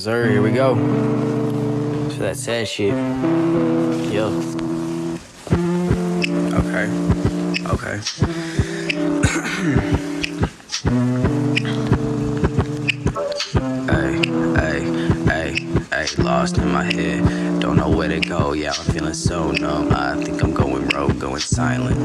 sir, here we go. So that sad shit. Yo. Okay. Okay. Ay, lost in my head. Don't know where to go. Yeah, I'm feeling so numb. I think I'm going rogue, going silent.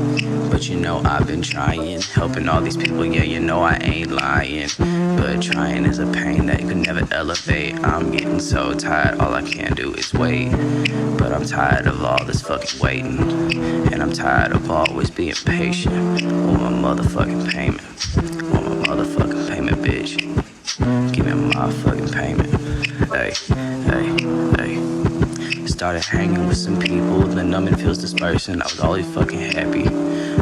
But you know I've been trying, helping all these people. Yeah, you know I ain't lying. But trying is a pain that you can never elevate. I'm getting so tired, all I can do is wait. But I'm tired of all this fucking waiting. And I'm tired of always being patient. Want my motherfucking payment. Want my motherfucking payment, bitch. Give me my fucking payment. Hey. Started hanging with some people, the numbing feels dispersing. I was always fucking happy.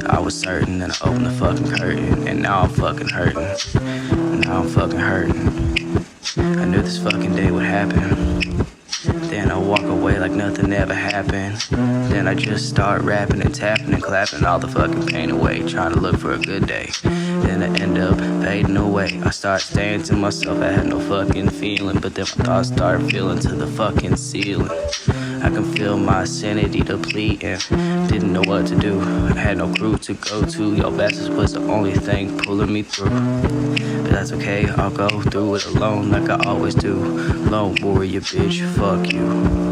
I was certain, then I opened the fucking curtain, and now I'm fucking hurting. I knew this fucking day would happen. Then I walk away like nothing ever happened. Then I just start rapping and tapping and clapping all the fucking pain away, trying to look for a good day. Then I end up fading away. I start staring to myself, I had no fucking feeling. But then my thoughts start feeling to the fucking ceiling. I can feel my sanity depleting. Didn't know what to do, I had no crew to go to. Yo, bastards was the only thing pulling me through. But that's okay, I'll go through it alone like I always do. Lone warrior bitch, fuck you.